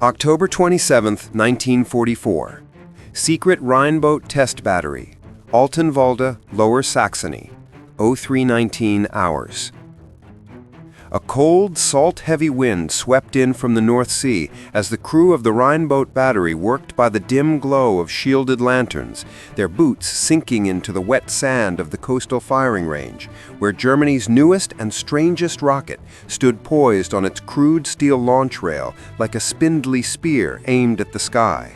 October 27, 1944. Secret Rheinbote Test Battery, Altenwalde, Lower Saxony, 0319 hours. A cold, salt-heavy wind swept in from the North Sea as the crew of the Rheinbote battery worked by the dim glow of shielded lanterns, their boots sinking into the wet sand of the coastal firing range, where Germany's newest and strangest rocket stood poised on its crude steel launch rail like a spindly spear aimed at the sky.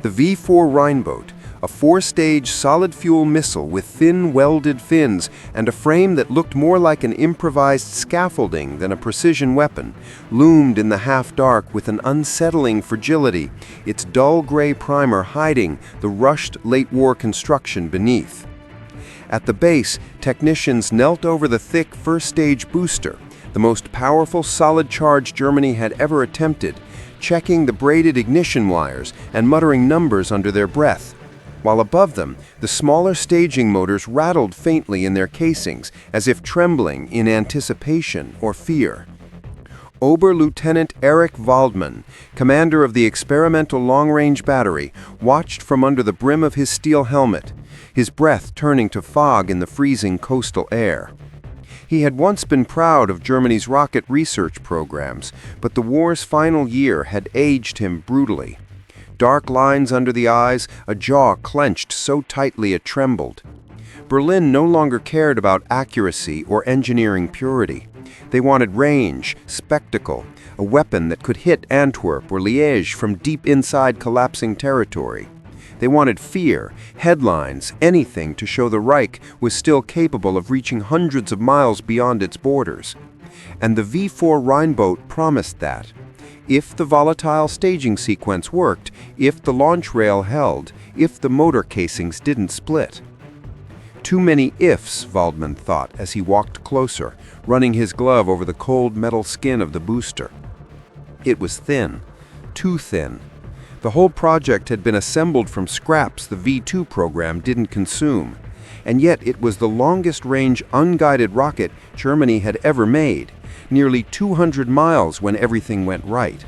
The V-4 Rheinbote, a four-stage solid-fuel missile with thin, welded fins and a frame that looked more like an improvised scaffolding than a precision weapon, loomed in the half-dark with an unsettling fragility, its dull gray primer hiding the rushed late-war construction beneath. At the base, technicians knelt over the thick first-stage booster, the most powerful solid charge Germany had ever attempted, checking the braided ignition wires and muttering numbers under their breath, while above them, the smaller staging motors rattled faintly in their casings, as if trembling in anticipation or fear. Ober-Lieutenant Erich Waldmann, commander of the experimental long-range battery, watched from under the brim of his steel helmet, his breath turning to fog in the freezing coastal air. He had once been proud of Germany's rocket research programs, but the war's final year had aged him brutally. Dark lines under the eyes, a jaw clenched so tightly it trembled. Berlin no longer cared about accuracy or engineering purity. They wanted range, spectacle, a weapon that could hit Antwerp or Liège from deep inside collapsing territory. They wanted fear, headlines, anything to show the Reich was still capable of reaching hundreds of miles beyond its borders. And the V-4 Rheinbote promised that. If the volatile staging sequence worked, if the launch rail held, if the motor casings didn't split. Too many ifs, Waldmann thought as he walked closer, running his glove over the cold metal skin of the booster. It was thin, too thin. The whole project had been assembled from scraps the V-2 program didn't consume, and yet it was the longest-range unguided rocket Germany had ever made. Nearly 200 miles when everything went right.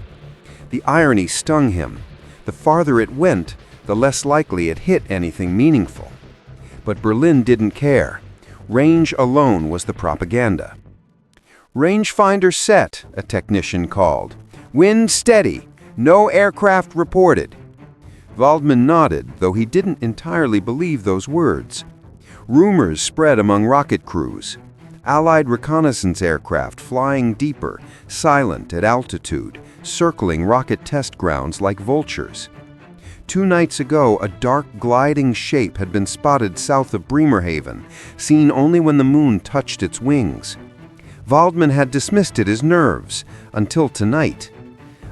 The irony stung him. The farther it went, the less likely it hit anything meaningful. But Berlin didn't care. Range alone was the propaganda. "Rangefinder set," a technician called. "Wind steady. No aircraft reported." Waldmann nodded, though he didn't entirely believe those words. Rumors spread among rocket crews. Allied reconnaissance aircraft flying deeper, silent at altitude, circling rocket test grounds like vultures. 2 nights ago, a dark gliding shape had been spotted south of Bremerhaven, seen only when the moon touched its wings. Waldmann had dismissed it as nerves, until tonight.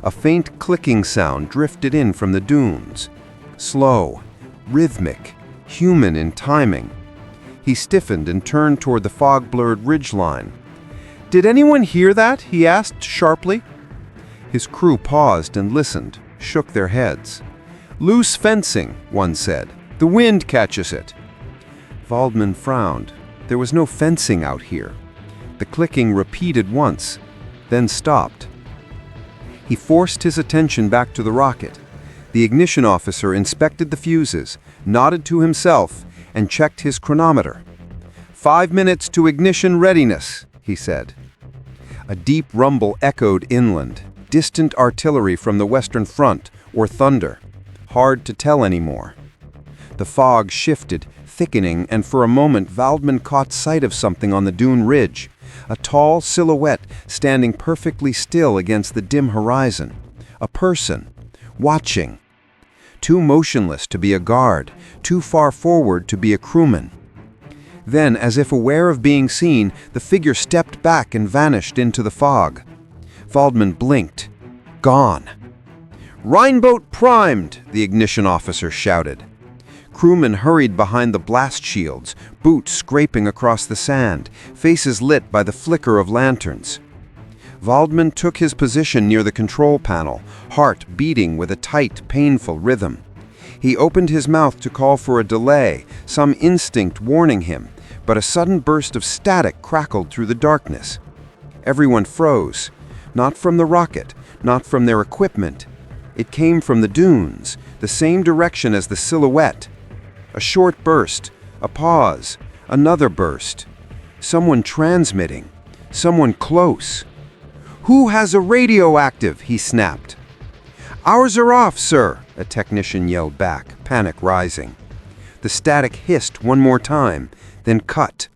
A faint clicking sound drifted in from the dunes. Slow, rhythmic, human in timing. He stiffened and turned toward the fog-blurred ridgeline. "Did anyone hear that?" he asked sharply. His crew paused and listened, shook their heads. "Loose fencing," one said. "The wind catches it." Waldmann frowned. There was no fencing out here. The clicking repeated once, then stopped. He forced his attention back to the rocket. The ignition officer inspected the fuses, nodded to himself, and checked his chronometer. 5 minutes to ignition readiness, he said. A deep rumble echoed inland, distant artillery from the Western Front, or thunder. Hard to tell anymore. The fog shifted, thickening, and for a moment Waldmann caught sight of something on the dune ridge, a tall silhouette standing perfectly still against the dim horizon. A person, watching. Too motionless to be a guard, too far forward to be a crewman. Then, as if aware of being seen, the figure stepped back and vanished into the fog. Waldmann blinked. Gone. "Rheinbote primed!" the ignition officer shouted. Crewmen hurried behind the blast shields, boots scraping across the sand, faces lit by the flicker of lanterns. Waldmann took his position near the control panel, heart beating with a tight, painful rhythm. He opened his mouth to call for a delay, some instinct warning him, but a sudden burst of static crackled through the darkness. Everyone froze, not from the rocket, not from their equipment, It came from the dunes, the same direction as the silhouette. A short burst, a pause, another burst. Someone transmitting, someone close. "Who has a radioactive?" he snapped. "Ours are off, sir," a technician yelled back, panic rising. The static hissed one more time, then cut.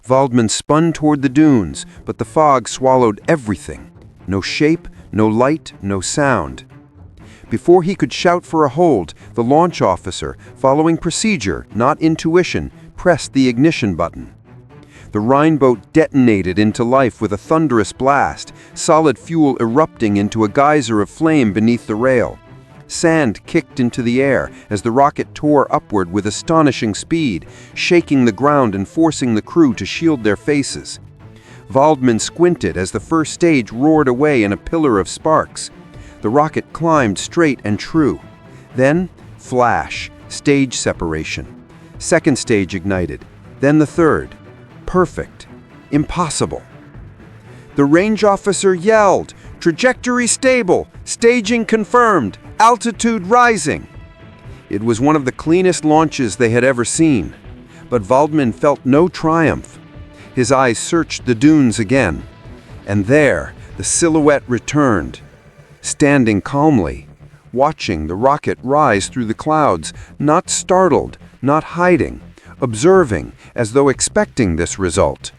Waldman spun toward the dunes, but the fog swallowed everything. No shape, no light, no sound. Before he could shout for a hold, the launch officer, following procedure, not intuition, pressed the ignition button. The Rheinbote detonated into life with a thunderous blast, solid fuel erupting into a geyser of flame beneath the rail. Sand kicked into the air as the rocket tore upward with astonishing speed, shaking the ground and forcing the crew to shield their faces. Waldman squinted as the first stage roared away in a pillar of sparks. The rocket climbed straight and true. Then, flash, stage separation. Second stage ignited. Then the third. Perfect. Impossible. The range officer yelled, "Trajectory stable, staging confirmed, altitude rising." It was one of the cleanest launches they had ever seen. But Waldman felt no triumph. His eyes searched the dunes again. And there, the silhouette returned. Standing calmly, watching the rocket rise through the clouds, not startled, not hiding, observing as though expecting this result.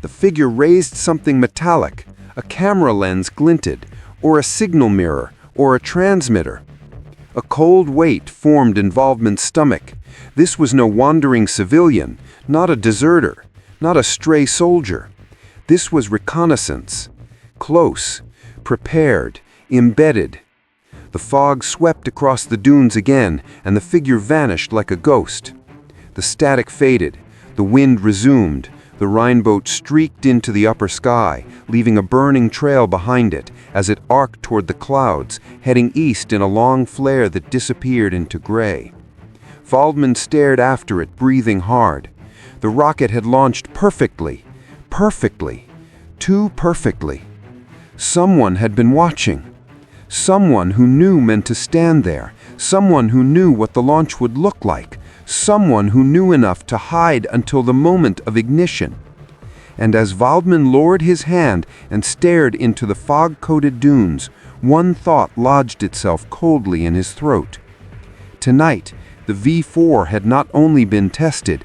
The figure raised something metallic, a camera lens glinted, or a signal mirror, or a transmitter. A cold weight formed in Waldman's stomach. This was no wandering civilian, not a deserter, not a stray soldier. This was reconnaissance. Close, prepared, embedded. The fog swept across the dunes again, and the figure vanished like a ghost. The static faded, the wind resumed, the Rheinbote streaked into the upper sky, leaving a burning trail behind it as it arced toward the clouds, heading east in a long flare that disappeared into gray. Waldman stared after it, breathing hard. The rocket had launched perfectly, perfectly, too perfectly. Someone had been watching. Someone who knew meant to stand there. Someone who knew what the launch would look like. Someone who knew enough to hide until the moment of ignition. And as Waldman lowered his hand and stared into the fog-coated dunes, one thought lodged itself coldly in his throat. Tonight, the V-4 had not only been tested,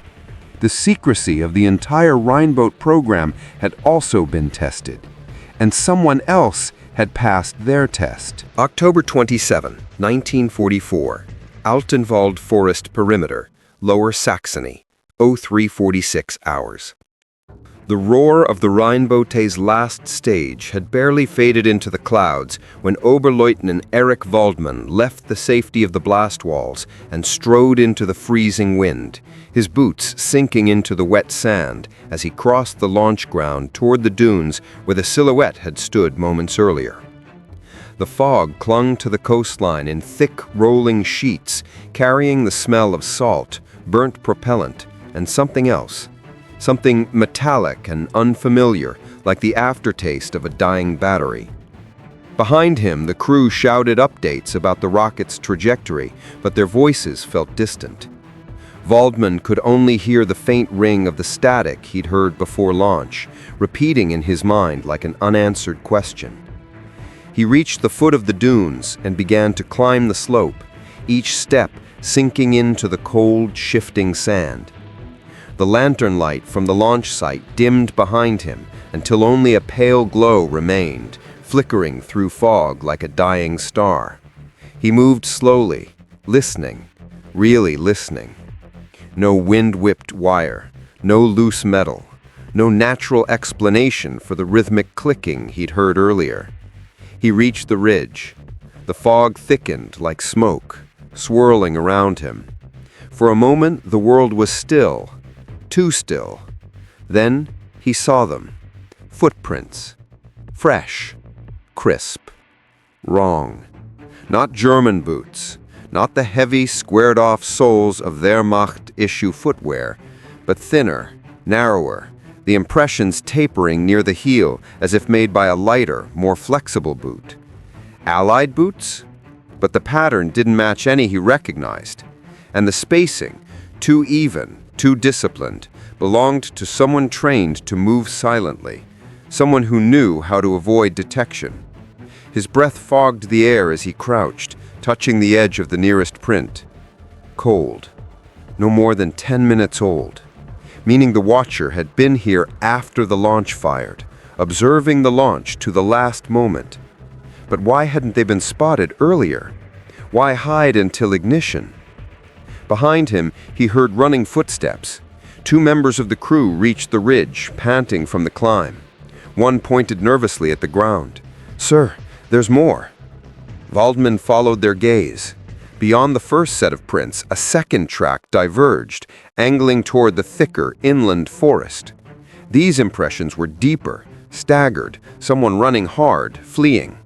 the secrecy of the entire Rheinbote program had also been tested. And someone else had passed their test. October 27, 1944. Altenwalde Forest Perimeter, Lower Saxony, 0346 hours. The roar of the Rheinbote's last stage had barely faded into the clouds when Oberleutnant Erich Waldman left the safety of the blast walls and strode into the freezing wind, his boots sinking into the wet sand as he crossed the launch ground toward the dunes where the silhouette had stood moments earlier. The fog clung to the coastline in thick, rolling sheets, carrying the smell of salt, burnt propellant, and something else. Something metallic and unfamiliar, like the aftertaste of a dying battery. Behind him, the crew shouted updates about the rocket's trajectory, but their voices felt distant. Waldman could only hear the faint ring of the static he'd heard before launch, repeating in his mind like an unanswered question. He reached the foot of the dunes and began to climb the slope, each step sinking into the cold, shifting sand. The lantern light from the launch site dimmed behind him until only a pale glow remained, flickering through fog like a dying star. He moved slowly, listening, really listening. No wind-whipped wire, no loose metal, no natural explanation for the rhythmic clicking he'd heard earlier. He reached the ridge. The fog thickened like smoke, swirling around him. For a moment, the world was still. Too still. Then he saw them. Footprints. Fresh. Crisp. Wrong. Not German boots. Not the heavy, squared-off soles of Wehrmacht-issue footwear, but thinner, narrower, the impressions tapering near the heel as if made by a lighter, more flexible boot. Allied boots? but the pattern didn't match any he recognized. And the spacing, too even, too disciplined, belonged to someone trained to move silently, someone who knew how to avoid detection. His breath fogged the air as he crouched, touching the edge of the nearest print. Cold. No more than 10 minutes old, meaning the watcher had been here after the launch fired, observing the launch to the last moment. But why hadn't they been spotted earlier? Why hide until ignition? Behind him, he heard running footsteps. 2 members of the crew reached the ridge, panting from the climb. One pointed nervously at the ground. "Sir, there's more." Waldman followed their gaze. Beyond the first set of prints, a second track diverged, angling toward the thicker inland forest. These impressions were deeper, staggered, someone running hard, fleeing.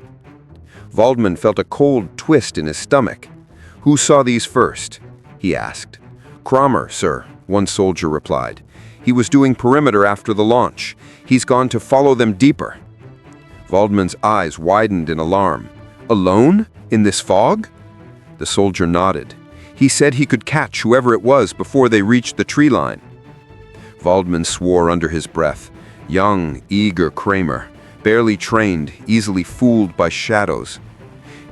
Waldman felt a cold twist in his stomach. "Who saw these first?" he asked. "Kramer, sir," one soldier replied. "He was doing perimeter after the launch. He's gone to follow them deeper." Waldman's eyes widened in alarm. "Alone? In this fog?" The soldier nodded. "He said he could catch whoever it was before they reached the tree line." Waldman swore under his breath. Young, eager Kramer, barely trained, easily fooled by shadows.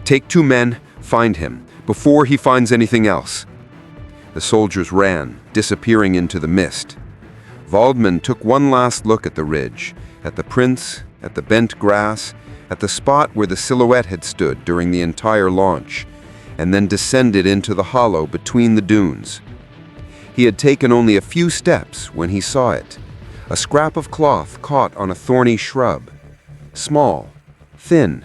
"Take 2 men, find him, before he finds anything else." The soldiers ran, disappearing into the mist. Waldman took one last look at the ridge, at the prints, at the bent grass, at the spot where the silhouette had stood during the entire launch, and then descended into the hollow between the dunes. He had taken only a few steps when he saw it, a scrap of cloth caught on a thorny shrub. Small, thin,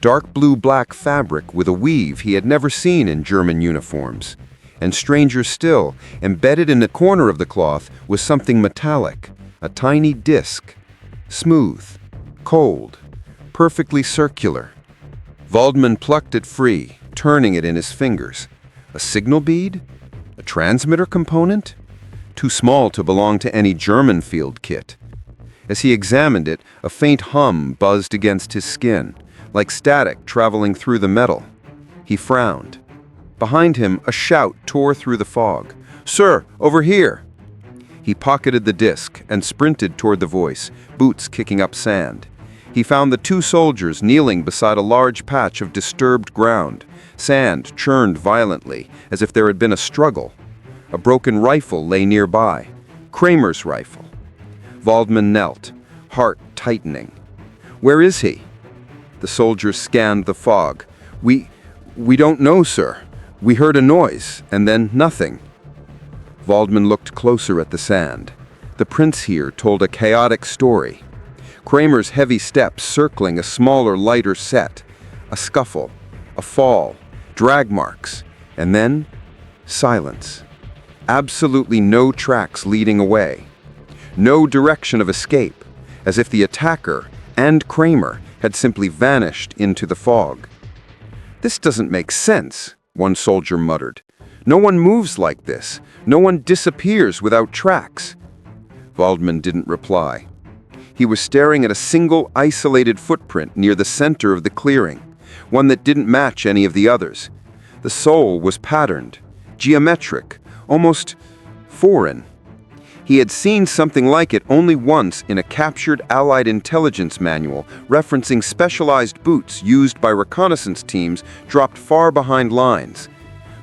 dark blue-black fabric with a weave he had never seen in German uniforms. And stranger still, embedded in the corner of the cloth was something metallic, a tiny disc, smooth, cold, perfectly circular. Waldman plucked it free, turning it in his fingers. A signal bead? A transmitter component? Too small to belong to any German field kit. As he examined it, a faint hum buzzed against his skin, like static traveling through the metal. He frowned. Behind him, a shout tore through the fog. "Sir, over here!" He pocketed the disc and sprinted toward the voice, boots kicking up sand. He found the 2 soldiers kneeling beside a large patch of disturbed ground. Sand churned violently, as if there had been a struggle. A broken rifle lay nearby. Kramer's rifle. Waldman knelt, heart tightening. "Where is he?" The soldiers scanned the fog. We don't know, sir. We heard a noise, and then nothing." Waldman looked closer at the sand. The prints here told a chaotic story. Kramer's heavy steps circling a smaller, lighter set. A scuffle, a fall, drag marks, and then silence. Absolutely no tracks leading away. No direction of escape, as if the attacker and Kramer had simply vanished into the fog. "This doesn't make sense," one soldier muttered. "No one moves like this. No one disappears without tracks." Waldman didn't reply. He was staring at a single isolated footprint near the center of the clearing, one that didn't match any of the others. The sole was patterned, geometric, almost foreign. He had seen something like it only once in a captured Allied intelligence manual referencing specialized boots used by reconnaissance teams dropped far behind lines.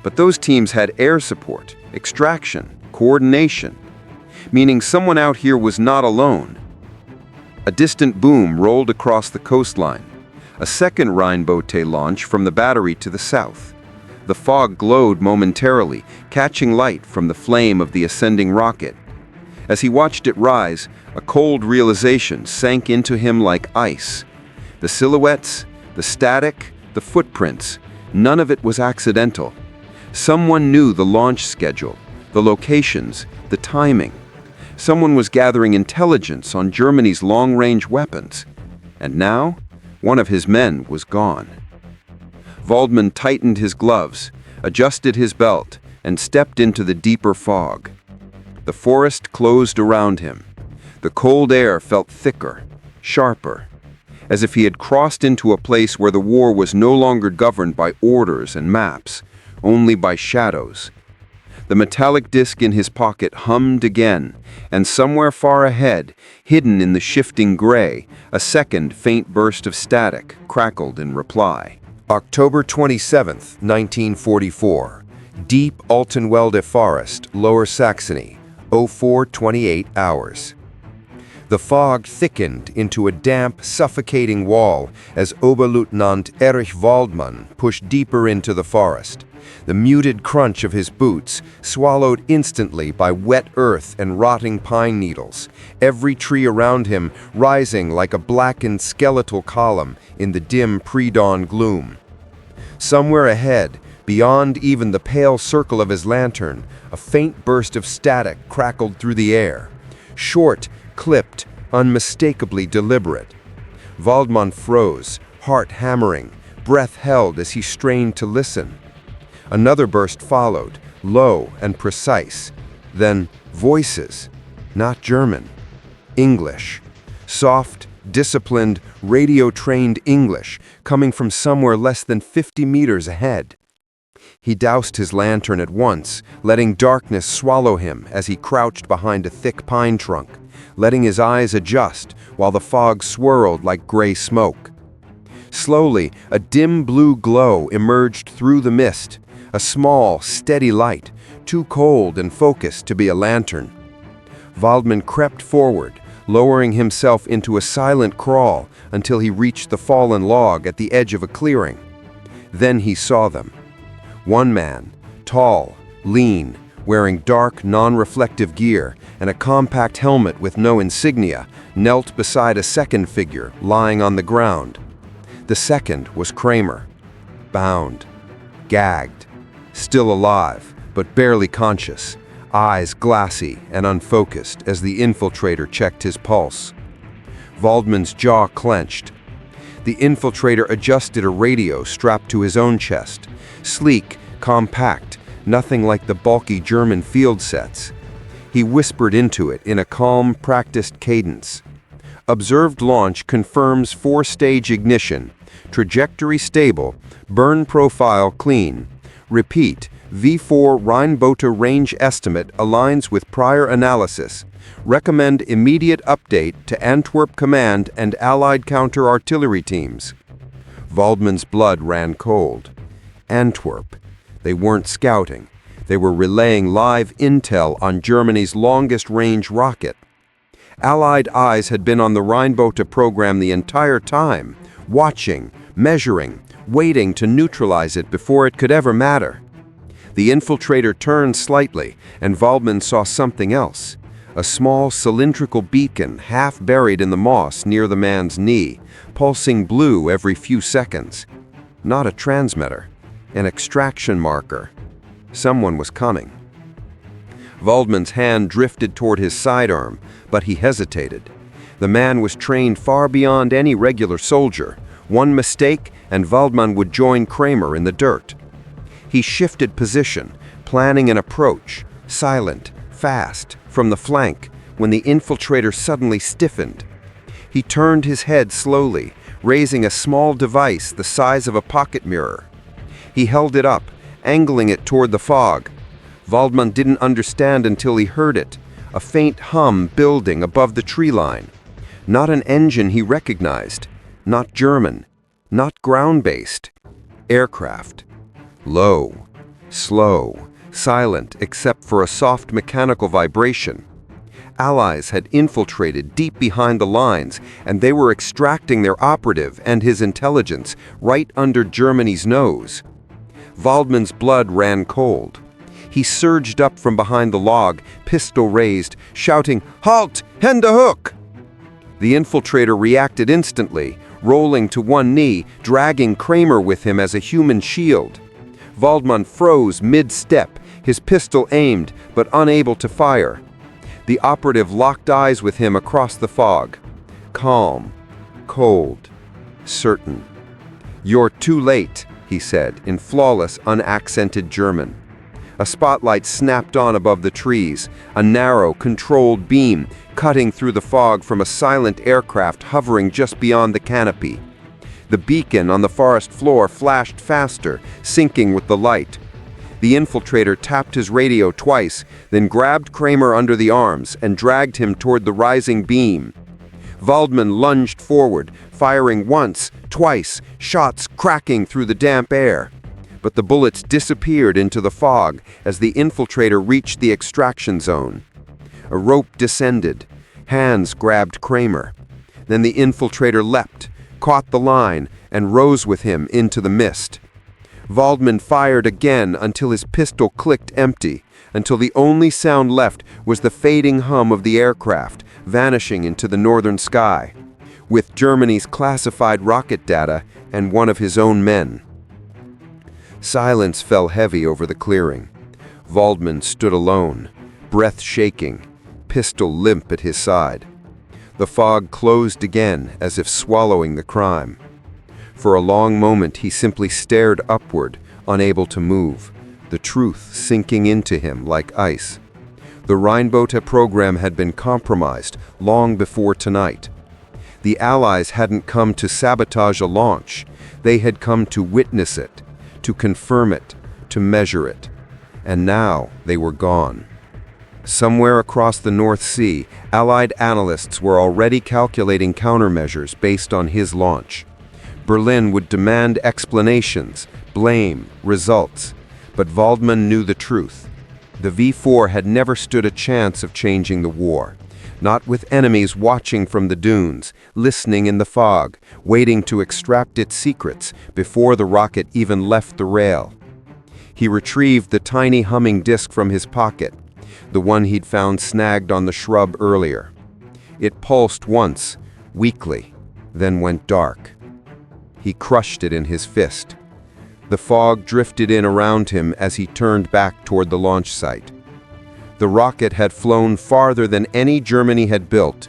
But those teams had air support, extraction, coordination, meaning someone out here was not alone. A distant boom rolled across the coastline, a second Rheinbote launch from the battery to the south. The fog glowed momentarily, catching light from the flame of the ascending rocket. As he watched it rise, a cold realization sank into him like ice. The silhouettes, the static, the footprints, none of it was accidental. Someone knew the launch schedule, the locations, the timing. Someone was gathering intelligence on Germany's long-range weapons. And now, one of his men was gone. Waldman tightened his gloves, adjusted his belt, and stepped into the deeper fog. The forest closed around him. The cold air felt thicker, sharper, as if he had crossed into a place where the war was no longer governed by orders and maps, only by shadows. The metallic disc in his pocket hummed again, and somewhere far ahead, hidden in the shifting gray, a second faint burst of static crackled in reply. October 27, 1944. Deep Altenwalde Forest, Lower Saxony, 04:28 hours. The fog thickened into a damp, suffocating wall as Oberleutnant Erich Waldmann pushed deeper into the forest. The muted crunch of his boots swallowed instantly by wet earth and rotting pine needles, every tree around him rising like a blackened skeletal column in the dim pre-dawn gloom. Somewhere ahead, beyond even the pale circle of his lantern, a faint burst of static crackled through the air. Short, clipped, unmistakably deliberate. Waldmann froze, heart hammering, breath held as he strained to listen. Another burst followed, low and precise. Then voices, not German, English. Soft, disciplined, radio-trained English, coming from somewhere less than 50 meters ahead. He doused his lantern at once, letting darkness swallow him as he crouched behind a thick pine trunk, letting his eyes adjust while the fog swirled like gray smoke. Slowly, a dim blue glow emerged through the mist, a small, steady light, too cold and focused to be a lantern. Waldmann crept forward, lowering himself into a silent crawl until he reached the fallen log at the edge of a clearing. Then he saw them. One man, tall, lean, wearing dark, non-reflective gear and a compact helmet with no insignia, knelt beside a second figure lying on the ground. The second was Kramer, bound, gagged, still alive, but barely conscious, eyes glassy and unfocused as the infiltrator checked his pulse. Waldmann's jaw clenched. The infiltrator adjusted a radio strapped to his own chest, sleek, compact, nothing like the bulky German field sets. He whispered into it in a calm, practiced cadence. Observed launch confirms 4-stage ignition, trajectory stable, burn profile clean. Repeat, V-4 Rheinbote range estimate aligns with prior analysis. Recommend immediate update to Antwerp Command and Allied counter-artillery teams. Waldmann's blood ran cold. Antwerp. They weren't scouting. They were relaying live intel on Germany's longest-range rocket. Allied eyes had been on the Rheinbote program the entire time, watching, measuring, waiting to neutralize it before it could ever matter. The infiltrator turned slightly, and Waldmann saw something else. A small cylindrical beacon half buried in the moss near the man's knee, pulsing blue every few seconds. Not a transmitter, an extraction marker. Someone was coming. Waldmann's hand drifted toward his sidearm, but he hesitated. The man was trained far beyond any regular soldier. One mistake, and Waldmann would join Kramer in the dirt. He shifted position, planning an approach, silent, fast, from the flank, when the infiltrator suddenly stiffened. He turned his head slowly, raising a small device the size of a pocket mirror. He held it up, angling it toward the fog. Waldmann didn't understand until he heard it, a faint hum building above the tree line. Not an engine he recognized, not German, not ground-based. Aircraft. Low, slow, silent except for a soft mechanical vibration. Allies had infiltrated deep behind the lines, and they were extracting their operative and his intelligence right under Germany's nose. Waldmann's blood ran cold. He surged up from behind the log, pistol raised, shouting, "Halt! Hände hoch!" The infiltrator reacted instantly, rolling to one knee, dragging Kramer with him as a human shield. Waldmann froze mid-step, his pistol aimed, but unable to fire. The operative locked eyes with him across the fog. Calm, cold, certain. "You're too late," he said in flawless, unaccented German. A spotlight snapped on above the trees, a narrow, controlled beam cutting through the fog from a silent aircraft hovering just beyond the canopy. The beacon on the forest floor flashed faster, syncing with the light. The infiltrator tapped his radio twice, then grabbed Kramer under the arms and dragged him toward the rising beam. Waldman lunged forward, firing once, twice, shots cracking through the damp air. But the bullets disappeared into the fog as the infiltrator reached the extraction zone. A rope descended. Hands grabbed Kramer. Then the infiltrator leapt, caught the line, and rose with him into the mist. Waldman fired again until his pistol clicked empty, until the only sound left was the fading hum of the aircraft, vanishing into the northern sky, with Germany's classified rocket data and one of his own men. Silence fell heavy over the clearing. Waldman stood alone, breath shaking, pistol limp at his side. The fog closed again as if swallowing the crime. For a long moment he simply stared upward, unable to move, the truth sinking into him like ice. The Rheinbote program had been compromised long before tonight. The Allies hadn't come to sabotage a launch. They had come to witness it, to confirm it, to measure it. And now they were gone. Somewhere across the North Sea, Allied analysts were already calculating countermeasures based on his launch. Berlin would demand explanations, blame, results. But Waldman knew the truth. The V-4 had never stood a chance of changing the war. Not with enemies watching from the dunes, listening in the fog, waiting to extract its secrets before the rocket even left the rail. He retrieved the tiny humming disk from his pocket, the one he'd found snagged on the shrub earlier. It pulsed once, weakly, then went dark. He crushed it in his fist. The fog drifted in around him as he turned back toward the launch site. The rocket had flown farther than any Germany had built,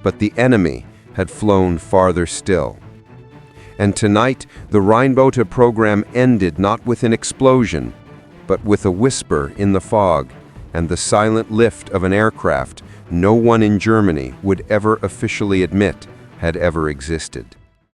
but the enemy had flown farther still. And tonight, the Rheinbote program ended not with an explosion, but with a whisper in the fog and the silent lift of an aircraft no one in Germany would ever officially admit had ever existed.